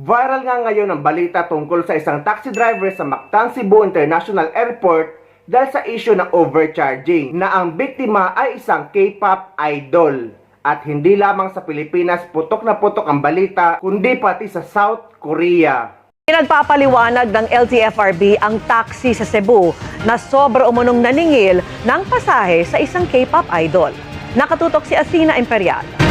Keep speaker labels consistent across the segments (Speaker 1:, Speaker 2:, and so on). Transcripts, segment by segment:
Speaker 1: Viral nga ngayon ang balita tungkol sa isang taxi driver sa Mactan, Cebu International Airport dahil sa issue ng overcharging na ang biktima ay isang K-pop idol. At hindi lamang sa Pilipinas putok na putok ang balita kundi pati sa South Korea.
Speaker 2: Pinagpapaliwanag ng LTFRB ang taxi sa Cebu na sobra umunong naningil ng pasahe sa isang K-pop idol. Nakatutok si Asina Imperial.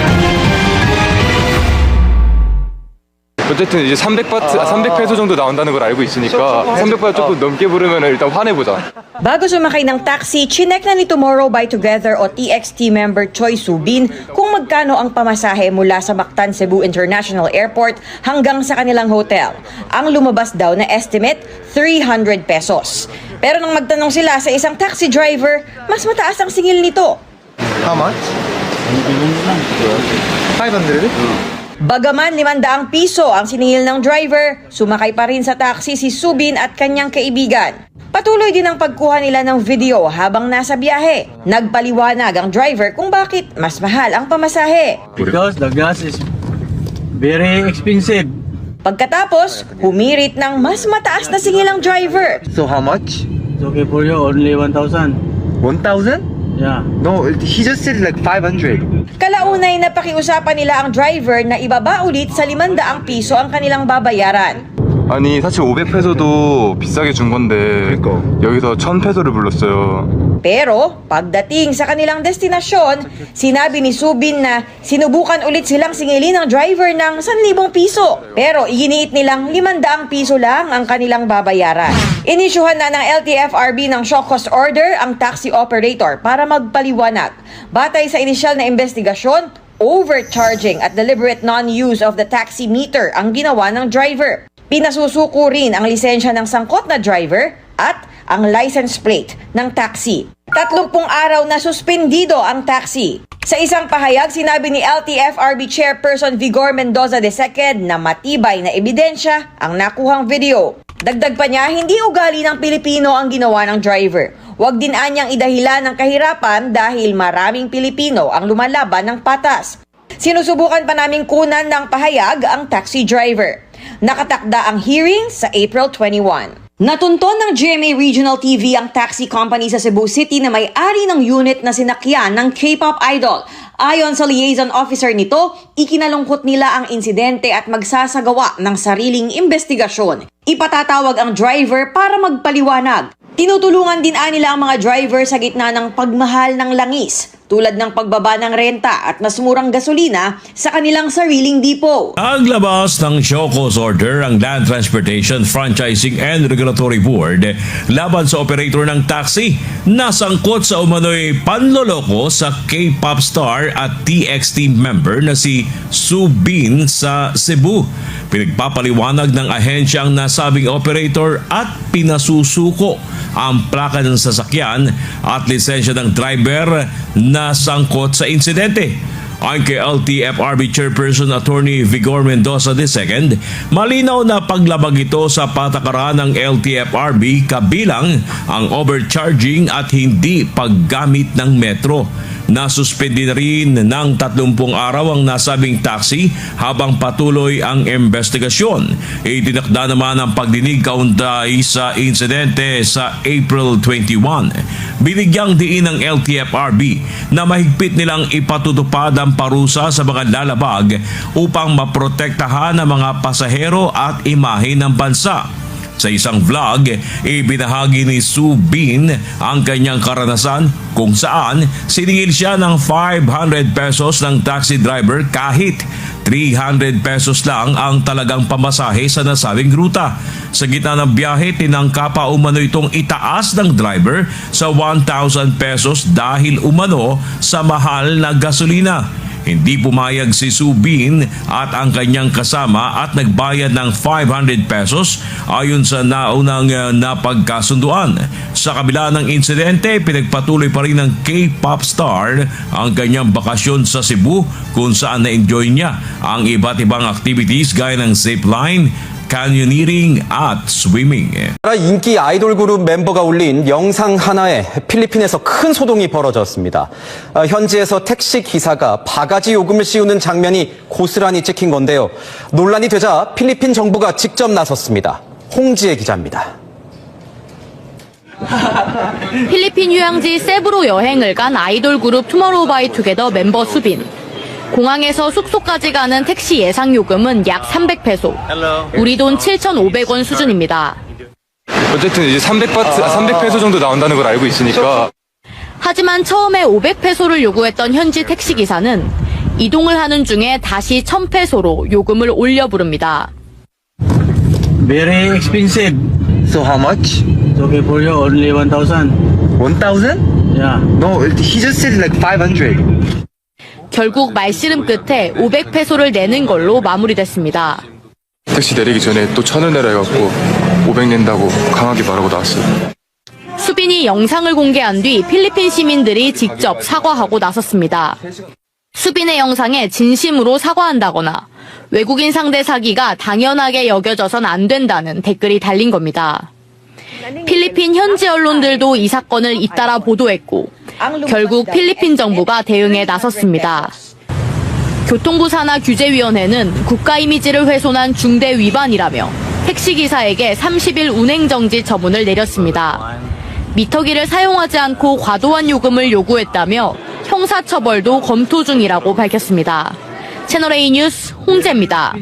Speaker 3: 어쨌든 이제 300페소 정도 나온다는 걸 알고 있으니까 300바트 조금 넘게 부르면 일단 화내보자.
Speaker 4: Bago sumakay ng taxi, chinek na ni Tomorrow by Together o TXT member Choi Subin kung magkano ang pamasahe mula sa Mactan Cebu International Airport hanggang sa kanilang hotel. Ang lumabas daw na estimate, 300 pesos. Pero nang magtanong sila sa isang taxi driver, mas mataas ang singil nito.
Speaker 5: How much? 500?
Speaker 4: Bagaman 500 piso ang siningil ng driver, sumakay pa rin sa taxi si Subin at kanyang kaibigan. Patuloy din ang pagkuha nila ng video habang nasa biyahe. Nagpaliwanag ang driver kung bakit mas mahal ang pamasahe.
Speaker 6: Because the gas is very expensive.
Speaker 4: Pagkatapos, humirit ng mas mataas na singil ang driver.
Speaker 5: So how much?
Speaker 6: It's okay for you, only 1,000.
Speaker 5: 1,000?
Speaker 6: Yeah.
Speaker 5: No, he just said like 500.
Speaker 4: Kalaunay na pakiusapan nila ang driver na ibaba ulit sa 500 piso ang kanilang babayaran.
Speaker 3: 아니 사실 500페소도 비싸게 준 건데 여기서 1000페소를 불렀어요.
Speaker 4: Pero pagdating sa kanilang destinasyon, sinabi ni Subin na sinubukan ulit silang singilin ng driver ng 1,000 piso. Pero iginiit nilang 500 piso lang ang kanilang babayaran. Inisyuhan na ng LTFRB ng show cause order ang taxi operator para magpaliwanag. Batay sa inisyal na investigasyon, overcharging at deliberate non-use of the taxi meter ang ginawa ng driver. Pinasusuko rin ang lisensya ng sangkot na driver at ang license plate ng taxi. 30 araw na suspendido ang taxi. Sa isang pahayag, sinabi ni LTFRB Chairperson Vigor Mendoza II na matibay na ebidensya ang nakuhang video. Dagdag pa niya, hindi ugali ng Pilipino ang ginawa ng driver. Huwag din anyang idahilan ng kahirapan dahil maraming Pilipino ang lumalaban ng patas. Sinusubukan pa naming kunan ng pahayag ang taxi driver. Nakatakda ang hearing sa April 21. Natunton ng GMA Regional TV ang taxi company sa Cebu City na may-ari ng unit na sinakyan ng K-pop idol. Ayon sa liaison officer nito, ikinalungkot nila ang insidente at magsasagawa ng sariling investigasyon. Ipatatawag ang driver para magpaliwanag. Tinutulungan din nila ang mga driver sa gitna ng pagmahal ng langis, tulad ng pagbaba ng renta at mas murang gasolina sa kanilang sariling dipo.
Speaker 7: Naglabas ng show cause order ang Land Transportation Franchising and Regulatory Board laban sa operator ng taxi na sangkot sa umano'y panloloko sa K-pop star at TXT member na si Subin sa Cebu. Pinagpapaliwanag ng ahensya ang nasabing operator at pinasusuko ang plaka ng sasakyan at lisensya ng driver na sangkot sa insidente. Ayon kay LTFRB Chairperson Attorney Vigor Mendoza II, malinaw na paglabag ito sa patakaran ng LTFRB kabilang ang overcharging at hindi paggamit ng metro. Nasuspindi na rin ng 30 araw ang nasabing taxi habang patuloy ang investigasyon. Itinakda naman ang pagdinig kaugnay sa insidente sa April 21. Binigyang diin ng LTFRB na mahigpit nilang ipatutupad ang parusa sa mga lalabag upang maprotektahan ang mga pasahero at imahe ng bansa. Sa isang vlog, ibinahagi ni Subin ang kanyang karanasan kung saan siningil siya ng 500 pesos ng taxi driver kahit 300 pesos lang ang talagang pamasahe sa nasabing ruta. Sa gitna ng biyahe, tinangka pa umano itong itaas ng driver sa 1,000 pesos dahil umano sa mahal na gasolina. Hindi pumayag si Subin at ang kanyang kasama at nagbayad ng 500 pesos ayon sa naunang napagkasunduan. Sa kabila ng insidente, pinagpatuloy pa rin ng K-pop star ang kanyang bakasyon sa Cebu kung saan na-enjoy niya ang iba't ibang activities gaya ng zipline, canyoneering at swimming.
Speaker 8: 인기 아이돌 그룹 멤버가 올린 영상 하나에 필리핀에서 큰 소동이 벌어졌습니다. 현지에서 택시 기사가 바가지 요금을 씌우는 장면이 고스란히 찍힌 건데요. 논란이 되자 필리핀 정부가 직접 나섰습니다. 홍지혜 기자입니다.
Speaker 9: 필리핀 휴양지 세부로 여행을 간 아이돌 그룹 투모로우바이투게더 멤버 수빈. 공항에서 숙소까지 가는 택시 예상 요금은 약 300페소. 우리 돈 7,500원 수준입니다.
Speaker 3: 어쨌든 이제 300페소 정도 나온다는 걸 알고 있으니까.
Speaker 9: 하지만 처음에 500페소를 요구했던 현지 택시 기사는 이동을 하는 중에 다시 1,000페소로 요금을 올려 부릅니다.
Speaker 6: Very expensive.
Speaker 5: So how much?
Speaker 6: It's okay for you, only 1,000.
Speaker 5: 1,000?
Speaker 6: Yeah.
Speaker 5: No, he just said like 500.
Speaker 9: 결국 말씨름 끝에 500페소를 내는 걸로 마무리됐습니다.
Speaker 3: 택시 내리기 전에 또 1,000원 내라 해갖고 500 낸다고 강하게 말하고 나왔어요.
Speaker 9: 수빈이 영상을 공개한 뒤 필리핀 시민들이 직접 사과하고 나섰습니다. 수빈의 영상에 진심으로 사과한다거나 외국인 상대 사기가 당연하게 여겨져선 안 된다는 댓글이 달린 겁니다. 필리핀 현지 언론들도 이 사건을 잇따라 보도했고 결국 필리핀 정부가 대응에 나섰습니다. 교통부 산하 규제위원회는 국가 이미지를 훼손한 중대 위반이라며 택시기사에게 30일 운행정지 처분을 내렸습니다. 미터기를 사용하지 않고 과도한 요금을 요구했다며 형사처벌도 검토 중이라고 밝혔습니다. 채널A 뉴스 홍재입니다.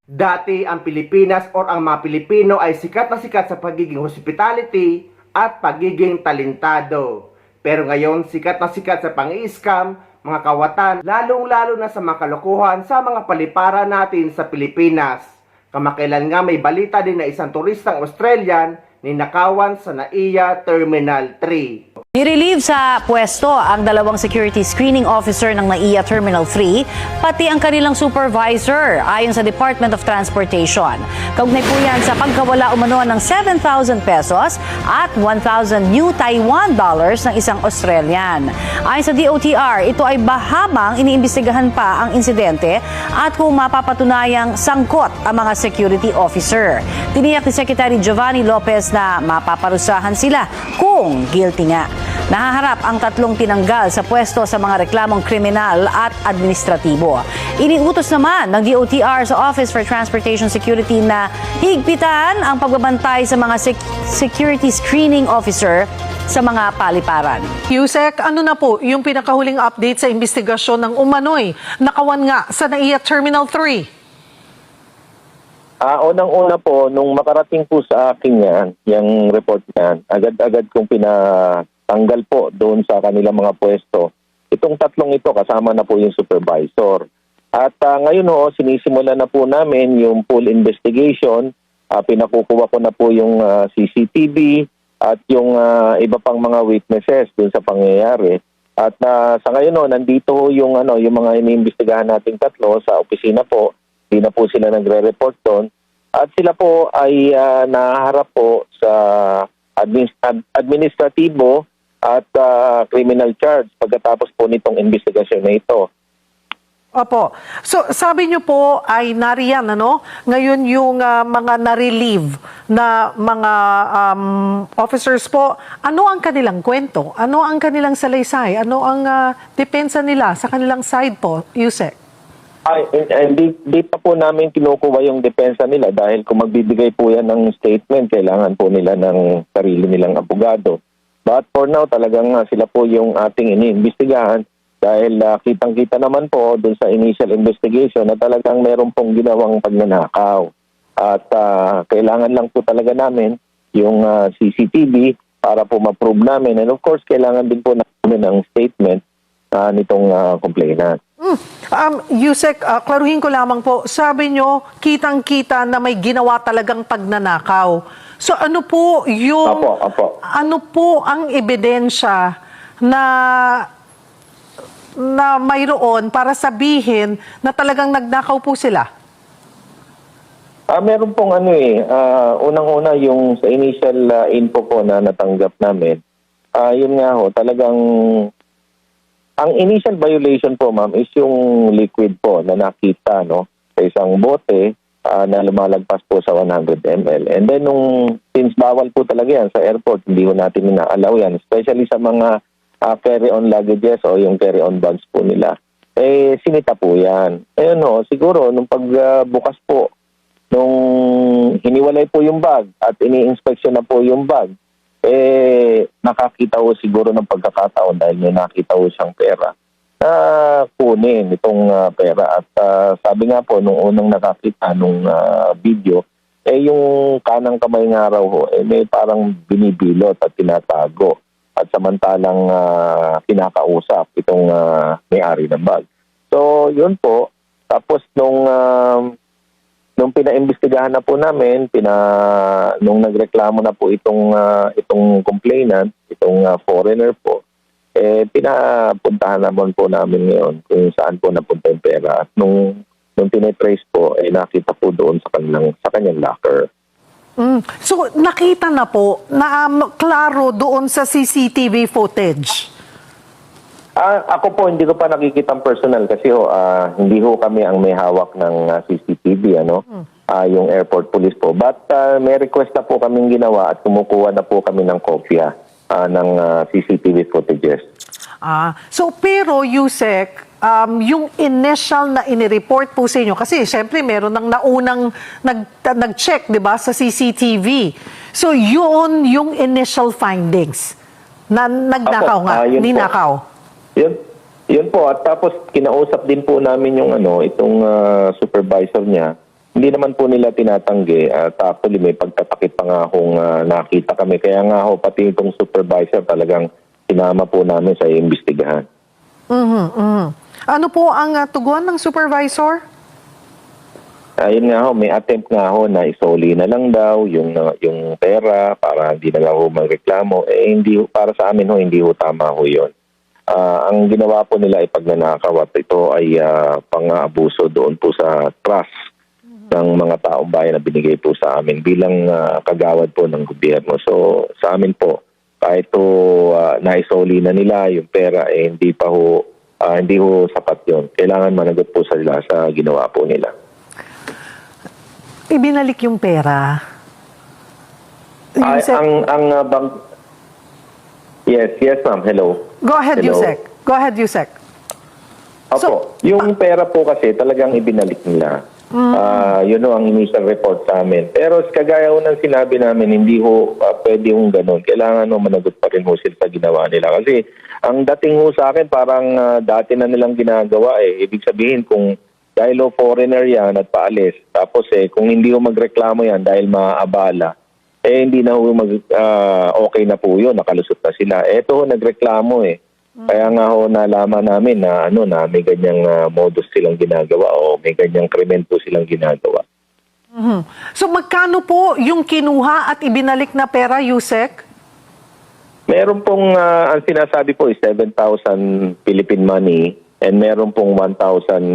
Speaker 1: Dati ang Pilipinas or ang mga Pilipino ay sikat na sikat sa pagiging hospitality at pagiging talentado. Pero ngayon sikat na sikat sa pang-i-scam, mga kawatan, lalong-lalo na sa mga kalokohan sa mga paliparan natin sa Pilipinas. Kamakailan nga may balita din na isang turistang Australian ninakawan sa NAIA Terminal 3.
Speaker 2: Nirelieve sa pwesto ang dalawang security screening officer ng NAIA Terminal 3, pati ang kanilang supervisor ayon sa Department of Transportation. Kaugnay po yan sa pagkawala umano ng 7,000 pesos at 1,000 new Taiwan dollars ng isang Australian. Ayon sa DOTR, ito ay bahabang iniimbestigahan pa ang insidente at kung mapapatunayang sangkot ang mga security officer. Tiniyak ni Secretary Giovanni Lopez na mapaparusahan sila kung guilty nga. Nahaharap ang tatlong tinanggal sa pwesto sa mga reklamong kriminal at administratibo. Iniutos naman ng DOTR sa Office for Transportation Security na higpitan ang pagbabantay sa mga security screening officer sa mga paliparan.
Speaker 10: Yusek, ano na po yung pinakahuling update sa investigasyon ng umano'y nakawan nga sa NAIA Terminal 3?
Speaker 11: Unang-una po, nung makarating po sa akin yan, yung report yan, agad-agad kong pinatanggal po doon sa kanilang mga pwesto. Itong tatlong ito, kasama na po yung supervisor. At ngayon sinisimula na po namin yung full investigation. Pinakukuha ko na po yung CCTV at yung iba pang mga witnesses doon sa pangyayari. At sa ngayon nandito yung mga iniimbestigahan nating tatlo sa opisina po. Hindi na po sila nagre-report doon. At sila po ay nahaharap po sa administratibo at criminal charge pagkatapos po nitong investigasyon na ito.
Speaker 10: Opo. So, sabi niyo po ay nariyan, ngayon yung mga na-relieve na mga officers po, ano ang kanilang kwento? Ano ang kanilang salaysay? Ano ang depensa nila sa kanilang side po, Yusek?
Speaker 11: Di pa po namin kinukuha yung depensa nila dahil kung magbibigay po yan ng statement, kailangan po nila ng sarili nilang abogado. But for now, talagang sila po yung ating iniimbestigahan dahil kitang-kita naman po dun sa initial investigation na talagang meron pong ginawang pagnanakaw. At kailangan lang po talaga namin yung CCTV para po ma-prove namin. And of course, kailangan din po namin ng statement nitong complainant.
Speaker 10: Yusek, klaruhin ko lamang po, sabi nyo, kitang-kita na may ginawa talagang pagnanakaw. So ano po yung, ano po ang ebidensya na mayroon para sabihin na talagang nagnakaw po sila?
Speaker 11: Meron pong unang-una yung sa initial info po na natanggap namin. Yun nga talagang ang initial violation po, ma'am, is yung liquid po na nakita sa isang bote na lumalagpas po sa 100 ml. And then since bawal po talaga yan sa airport, hindi po natin ina-allow yan, especially sa mga carry-on luggages o yung carry-on bags po nila. Sinita po yan. Ayun siguro nung pagbukas po, nung hiniwalay po yung bag at ini-inspection na po yung bag, nakakita ko siguro ng pagkakataon dahil may nakita ko siyang pera na kunin itong pera. At sabi nga po, nung unang nakakita nung video, yung kanang kamay nga raw may parang binibilot at tinatago. At samantalang kinakausap itong may-ari ng bag. So, yun po. Tapos nung pinaimbestigahan na po namin, nung nagreklamo na po itong complainant, itong foreigner po, pinapuntahan naman po namin ngayon kung saan po napunta yung pera. At nung tinetrace po, nakita po doon sa kanyang locker.
Speaker 10: So, nakita na po na klaro doon sa CCTV footage.
Speaker 11: Ako po, hindi ko pa nakikita personal kasi hindi kami ang may hawak ng CCTV, yung airport police po. But may request na po kaming ginawa at kumukuha na po kami ng kopya ng CCTV footages.
Speaker 10: So, pero Yusek, yung initial na inireport po sa inyo, kasi syempre meron ng naunang nag-check, di ba, sa CCTV. So, yun yung initial findings na nagnakaw ninakaw.
Speaker 11: Yun po. At tapos, kinausap din po namin yung itong supervisor niya. Hindi naman po nila tinatanggi. At actually, may pagtatakip pa nga kung nakita kami. Kaya nga pati itong supervisor talagang sinama po namin sa imbestigahan.
Speaker 10: Ano po ang tugon ng supervisor?
Speaker 11: Ayun nga may attempt nga na isoli na lang daw yung pera para hindi na lang magreklamo. Hindi para sa amin hindi tama yun. Ang ginawa po nila ay pagnanakaw at ito ay pang-aabuso doon po sa trust ng mga taong bayan na binigay po sa amin bilang kagawad po ng gobyerno. So sa amin po, kahit naisoli na nila yung pera, hindi sapat yun. Kailangan managot po sila sa ginawa po nila.
Speaker 10: Ibinalik yung pera.
Speaker 11: Yes ma'am, hello.
Speaker 10: Go ahead,
Speaker 11: Hello.
Speaker 10: Yusek. Go ahead, Yusek.
Speaker 11: Opo, yung pera po kasi talagang ibinalik nila. Yun ang initial report sa amin. Pero kagaya ng sinabi namin, hindi pwede ganun. Kailangan managot pa rin sila sa ginawa nila. Kasi ang dating sa akin, parang dati na nilang ginagawa Ibig sabihin kung dahil foreigner yan at paalis, tapos kung hindi magreklamo yan dahil maabala, hindi na okay na po yun, nakalusot na sila. Eto, nagreklamo Kaya nga nalaman namin na may ganyang modus silang ginagawa o may ganyang krimen po silang ginagawa.
Speaker 10: So magkano po yung kinuha at ibinalik na pera, Yusek?
Speaker 11: Meron pong, ang sinasabi po is 7,000 Philippine money and meron pong 1,000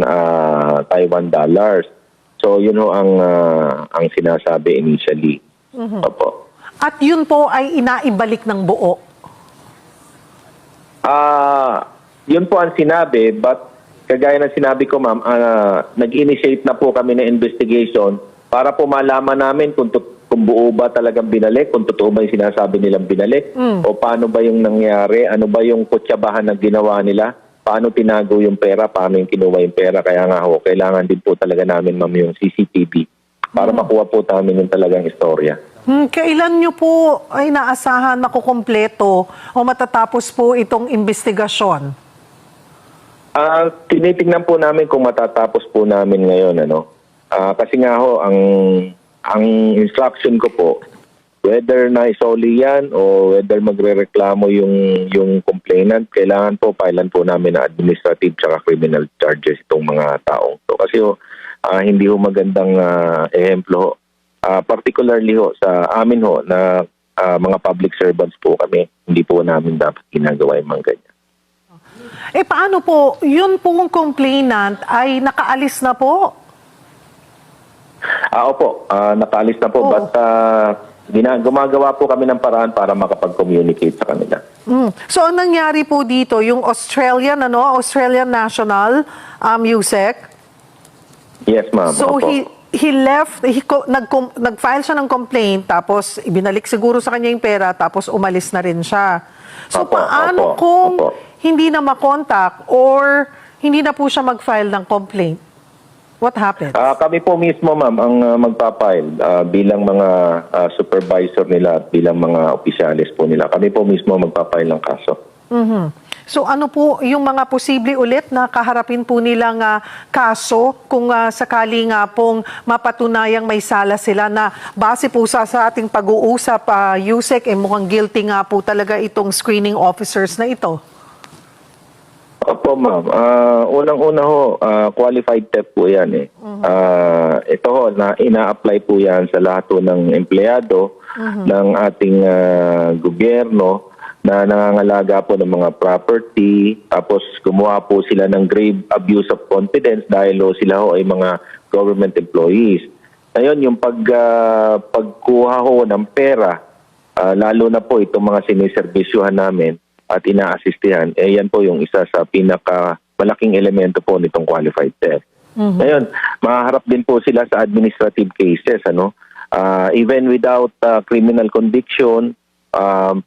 Speaker 11: Taiwan dollars. So yun ang sinasabi initially. Opo.
Speaker 10: At yun po ay inaibalik ng buo?
Speaker 11: Yun po ang sinabi, but kagaya ng sinabi ko ma'am, nag-initiate na po kami ng investigation para po malaman namin kung buo ba talagang binalik, kung totoo ba yung sinasabi nilang binalik, o paano ba yung nangyari, ano ba yung kutsabahan na ginawa nila, paano tinago yung pera, paano yung kinuha yung pera. Kaya nga kailangan din po talaga namin ma'am yung CCTV para makuha po namin yung talagang istorya.
Speaker 10: Kailan nyo po ay naasahan makukumpleto o matatapos po itong investigasyon?
Speaker 11: Tinitingnan po namin kung matatapos po namin ngayon. Kasi nga ang instruction ko po, whether naisoli yan o whether magrereklamo yung complainant, kailangan po filean po namin na administrative tsaka criminal charges itong mga taong to. Kasi hindi magandang ehemplo particularly sa amin na mga public servants po kami, hindi po namin dapat ginagawa yung mga ganyan.
Speaker 10: Paano po, yun pong complainant ay nakaalis na po?
Speaker 11: Opo, nakaalis na po, but gumagawa po kami ng paraan para makapag-communicate sa kanila.
Speaker 10: So, ang nangyari po dito, yung Australian national, Yusek?
Speaker 11: Yes, ma'am.
Speaker 10: So,
Speaker 11: Opo.
Speaker 10: he left, nag-file siya ng complaint, tapos ibinalik siguro sa kanya yung pera, tapos umalis na rin siya. So paano kung hindi na makontak or hindi na po siya mag-file ng complaint? What happened?
Speaker 11: Kami po mismo, ma'am, ang magpapile bilang mga supervisor nila at bilang mga opisyalis po nila. Kami po mismo magpapile ng kaso.
Speaker 10: So ano po yung mga posible ulit na kaharapin po nilang kaso kung sakali nga pong mapatunayang may sala sila na base po sa ating pag-uusap, Yusek, mukhang guilty nga po talaga itong screening officers na ito?
Speaker 11: Opo, ma'am. Unang-una ho, qualified theft po yan eh. Ito ho, na ina-apply po yan sa lahat ho ng empleyado ng ating gobyerno na nangangalaga po ng mga property, tapos gumawa po sila ng grave abuse of confidence dahil sila ho ay mga government employees. Ngayon, yung pagkuha ho ng pera, lalo na po itong mga siniservisyuhan namin at ina-assistihan, yan po yung isa sa pinakamalaking elemento po nitong qualified theft. Ngayon, mahaharap din po sila sa administrative cases, even without criminal conviction,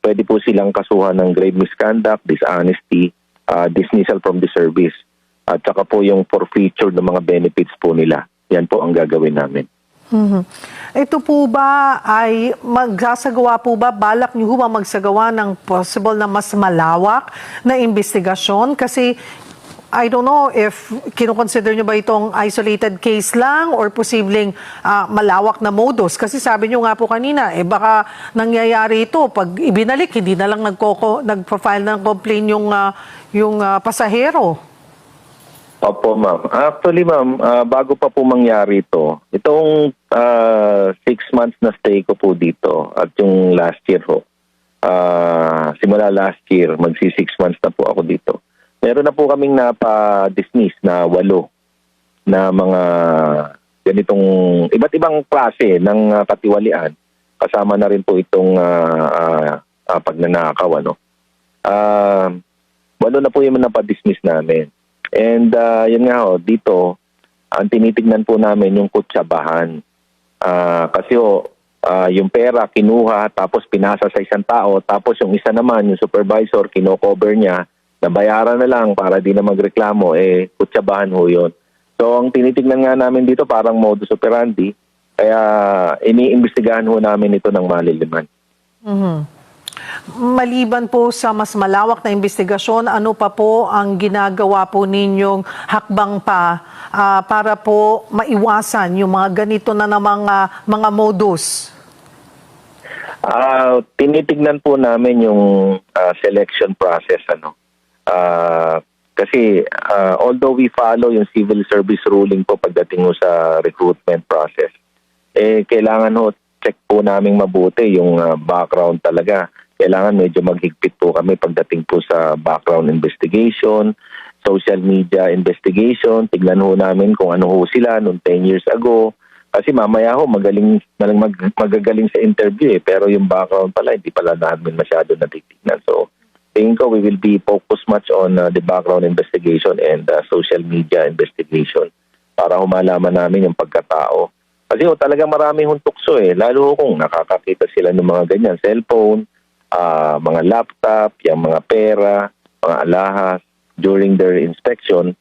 Speaker 11: pwede po silang kasuhan ng grave misconduct, dishonesty, dismissal from the service, at saka po yung forfeiture ng mga benefits po nila. Yan po ang gagawin namin.
Speaker 10: Ito po ba ay magsasagawa po ba, balak niyo ba magsagawa ng possible na mas malawak na investigasyon? Kasi I don't know if kinoconsider nyo ba itong isolated case lang or posibleng malawak na modus. Kasi sabi nyo nga po kanina, baka nangyayari ito pag ibinalik, hindi na lang nagpa-file ng complaint yung pasahero.
Speaker 11: Opo, ma'am. Actually, ma'am, bago pa po mangyari ito, itong 6 months na stay ko po dito at yung last year ho, simula last year, magsi 6 months na po ako dito. Meron na po kaming napa-dismiss na 8 na mga ganitong iba't ibang klase ng katiwalian. Kasama na rin po itong pagnanakaw. 8 na po yung napa-dismiss namin. And yun nga ho, dito, ang tinitignan po namin yung kutsabahan. Kasi yung pera kinuha tapos pinasa sa isang tao, tapos yung isa naman, yung supervisor, kino-cover niya, nabayaran na lang para di na magreklamo, kutsabahan ho yun. So ang tinitignan nga namin dito parang modus operandi, kaya iniimbestigahan ho namin ito ng maliliman.
Speaker 10: Maliban po sa mas malawak na investigasyon, ano pa po ang ginagawa po ninyong hakbang pa para po maiwasan yung mga ganito na mga modus?
Speaker 11: Tinitignan po namin yung selection process. Kasi although we follow yung civil service ruling po pagdating mo sa recruitment process, kailangan ho check po namin mabuti yung background talaga. Kailangan medyo maghigpit po kami pagdating po sa background investigation, social media investigation. Tignan ho namin kung ano ho sila noong 10 years ago. Kasi mamaya ho magagaling sa interview pero yung background pala hindi pala namin masyado natitignan. So tingin ko we will be focused much on the background investigation and social media investigation para humalaman namin yung pagkatao. Kasi talaga marami hong tukso lalo kung nakakakita sila ng mga ganyan, cellphone, mga laptop, yung mga pera, mga alahas during their inspection,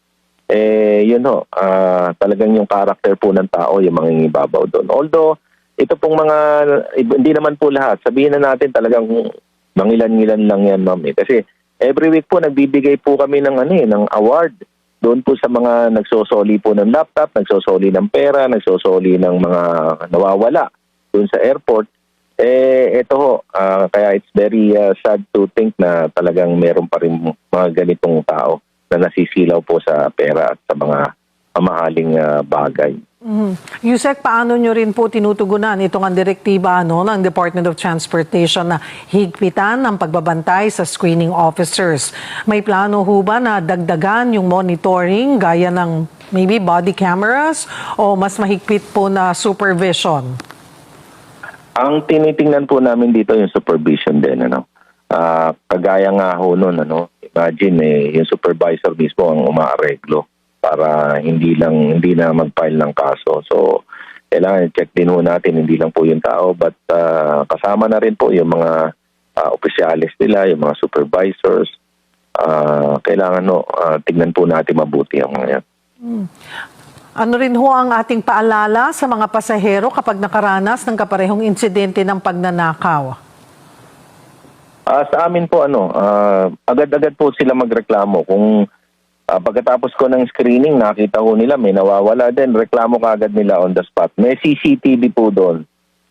Speaker 11: yun ho, talagang yung character po ng tao yung mangingibabaw doon. Although, ito pong mga, hindi naman po lahat, sabihin na natin talagang mangilan-ngilan lang yan, ma'am. Kasi every week po nagbibigay po kami ng ng award doon po sa mga nagsosoli po ng laptop, nagsosoli ng pera, nagsosoli ng mga nawawala doon sa airport. Ito ho, kaya it's very sad to think na talagang meron pa rin mga ganitong tao na nasisilaw po sa pera at sa mga mamahaling bagay.
Speaker 10: Yusek, paano nyo rin po tinutugunan itong ang direktiba ng Department of Transportation na higpitan ang pagbabantay sa screening officers? May plano ho ba na dagdagan yung monitoring gaya ng maybe body cameras o mas mahigpit po na supervision?
Speaker 11: Ang tinitingnan po namin dito yung supervision din. Kagaya nga ho nun, imagine yung supervisor mismo ang umaareglo para hindi na mag-file ng kaso. So, kailangan check din ho natin, hindi lang po yung tao, but kasama na rin po yung mga opisyalis nila, yung mga supervisors. Kailangan tignan po natin mabuti ang mga yan.
Speaker 10: Ano rin ho ang ating paalala sa mga pasahero kapag nakaranas ng kaparehong insidente ng pagnanakaw?
Speaker 11: Sa amin po, agad-agad po sila magreklamo. Kung pagkatapos ko ng screening, nakita ho nila may nawawala din, reklamo kaagad nila on the spot. May CCTV po doon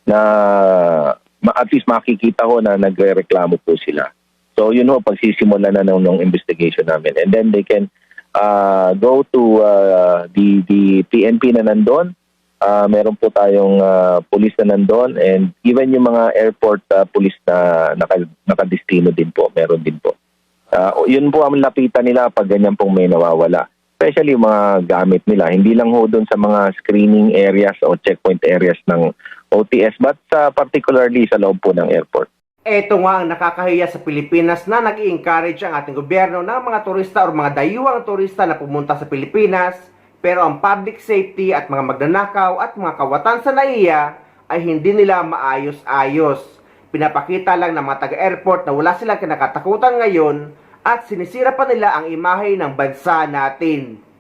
Speaker 11: na at least makikita ho na nagre-reklamo po sila. So yun ho, pagsisimula na ng investigation namin. And then they can go to the PNP na nandun. Meron po tayong police na nandun, and even yung mga airport police na nakadestino din po, meron din po. Yun po ang lapitan nila pag ganyan pong may nawawala. Especially yung mga gamit nila. Hindi lang ho doon sa mga screening areas o checkpoint areas ng OTS, but particularly sa loob po ng airport.
Speaker 1: Ito nga ang nakakahiya sa Pilipinas na nag-i-encourage ang ating gobyerno ng mga turista o mga dayuhang turista na pumunta sa Pilipinas, pero ang public safety at mga magnanakaw at mga kawatan sa NAIA ay hindi nila maayos-ayos. Pinapakita lang ng mga taga-airport na wala silang kinakatakutan ngayon at sinisira pa nila ang imahe ng bansa natin.